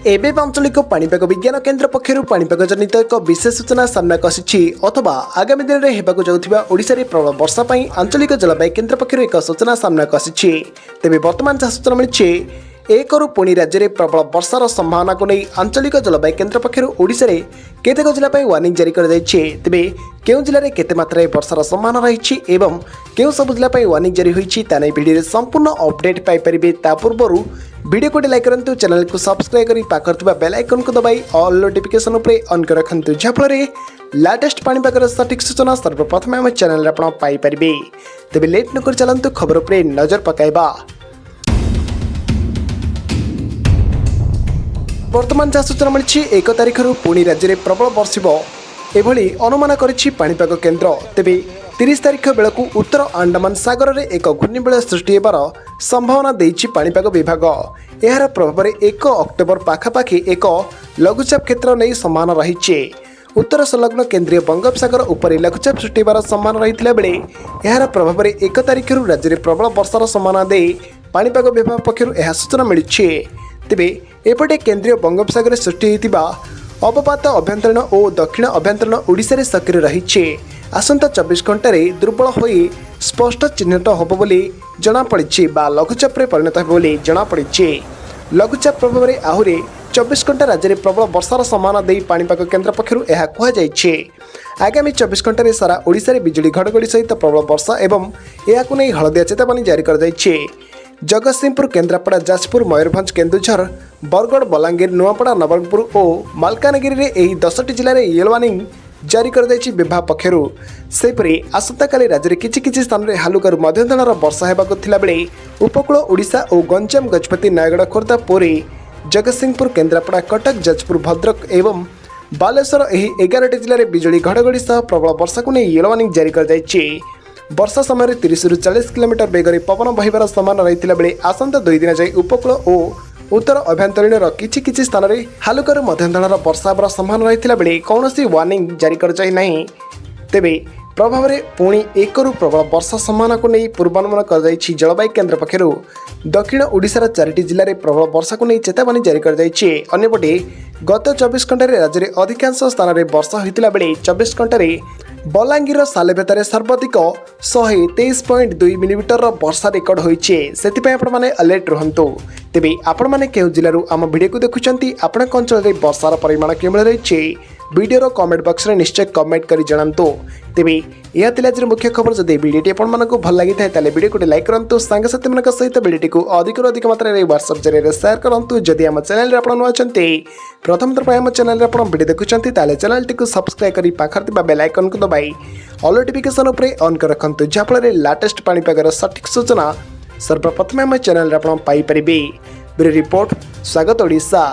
एबे आंचलिक पाणीपाग विज्ञान केन्द्र पक्षर पाणीपाग जनित एक विशेष सूचना सामना आसी अथवा आगामी दिन में होगा जाऊँगा ओडिशा रे प्रबल वर्षा पर आंचलिक जलवायु केन्द्र पक्षर एक सूचना सामना आसी। तेज बर्तमान जहाँ सूचना मिली एक रु पुणी राज्य में प्रबल वर्षार संभावना को नहीं आंचलिक जलवायु केन्द्र पक्षर ओडिशा रे केतेक जिला वार्निंग जारी कर तेबे केउ जिले में केते मात्रा वर्षार संभावना रही एवं केउ सब जिला वार्निंग जारी होती भिडियो संपूर्ण अपडेट पाइपर ता पूर्व वीडियो को लाइक करूँ, चैनल को सब्सक्राइब कर पाखर बेल आइकन को दबाई ऑल नोटिफिकेशन उपर ऑन कर रखु जहाँफल लेटेस्ट पाणीपागर सठिक सूचना सर्वप्रथम आम चैनल पाइपर। तेज लेट नक चलतु खबर पर नजर पकाइबा। वर्तमान जहाँ सूचना मिली 1 तारिख पुणी राज्य में प्रबल बर्षिब एभली अनुमान करिछि पाणीपाग केन्द्र। तेबे 30 तारिख बेलू उत्तर अंडमान सागर में एक घूर्णिबलय सृष्टि होबार संभावना देइछि पाणीपाग विभाग। यार प्रभाव में 1 अक्टोबर पाखापाखि एक लघुचाप क्षेत्र नहीं संभावना रही। उत्तर संलग्न केन्द्रीय बंगोपसागर उपर लघुचाप सृष्टि होबार संभावना रही बेले यार प्रभाव में 1 तारिख राज्य में प्रबल वर्षार संभावना दे पाणीपाग विभाग पक्षर यह सूचना मिली। तेबे एपटे केन्द्रीय बंगोपसागर सृष्टि होइतिबा अवपात अभ्यंतरण और दक्षिण अभ्यंतरण ओडिशा रे सक्रिय रही। आसंता 24 घंटे दुर्बल हो स्पष्ट चिन्हित होब बोली जनापड़ी बा लघुचाप परिणत हो बोली जनापड़ी। लघुचाप प्रभाव में आहुरी 24 घंटा राज्य में प्रबल वर्षार संभावना दे पाणीपाग केन्द्र पक्षर यह कहुई। आगामी 24 घंटे सारा ओडिशा रे बिजुली घड़घड़ी सहित प्रबल वर्षा एवं यह हलदिया चेतावनी जारी कर जगतसिंहपुर, केन्द्रापड़ा, जाजपुर, मयूरभंज, केन्दुझर, बरगड़, बलांगीर, नुआपड़ा, नवरंगपुर और मालकानगिरी में यही 10टी जिले में येलो वार्निंग जारी कर विभाग पक्षर। सेपरी आसंता काली राज्य में किछि स्थान में हालुकारू मध्यम धरणार वर्षा होगाकू थिला बेले उपकूल ओडिशा और गंजाम, गजपति, नयगड़, खोर्धा, पुरी, जगतसिंहपुर, केन्द्रापड़ा, कटक, जाजपुर, भद्रक एवं बालेश्वर यही 11टी जिले में बिजुली घड़घड़ी सह प्रबल वर्षा को नहीं येलो वार्निंग जारी कर वर्षा समय 30 ରୁ 40 किलोमीटर बेगर पवन बहिबार संभावना रही बेले आसंता 2 दिन जाए उपकूल और उत्तर अभ्यंतरीण किछि स्थान में हालुकारू मध्यम धरणार वर्षा होबार संभावना रही बेले कौन वार्निंग जारी कर तेबे प्रभाव में पुणी 1 रु प्रबल वर्षा संभावना को नहीं पूर्वानुमान कर जलवायु केन्द्र पक्षर। दक्षिण ओडिशार 4टी जिले में प्रबल वर्षा को नहीं चेतावनी जारी कर अन्यपटे गत 24 घंटे राज्य में अधिकांश स्थान में वर्षा होता बेले 24 घंटे बलांगीर सालेभेतार सर्वाधिक 123.2 मिलीमीटर वर्षा रेकर्ड होइछे। सेतिपय आपण माने अलर्ट रहंतु। तेबे आपण माने केउ जिल्लारू आम वीडियो को देखुचंती आपनक अंचल रे वर्षार परिमाण केमळे रहिछे वीडियो कमेंट बॉक्स रे निश्चय कमेंट करी जणांतु। तेबे यह तिला आज मुख्य खबर जदि वीडियोटी आपण मानकु भल लागि थाए ताले वीडियो को लाइक करंतु, संग साथी मनक सहित वीडियोटी को अधिक अधिक मात्रा रे व्हाट्सएप जरिए शेयर करंतु। जदि हम चैनल रे आपण नचंती प्रथम थर हम चैनल रे आपण वीडियो देखुचंती ताले चैनल टी को सब्सक्राइब करी पाखर तिबा बेल आइकन को दबाई ऑल नोटिफिकेशन उपर ऑन कर रखंतु जहाँफल लेटेस्ट पाणीपागर सठिक सूचना सर्वप्रथम हम चैनल रे आपण पाई परिबे। ब्यूरो रिपोर्ट स्वागत ओडिशा।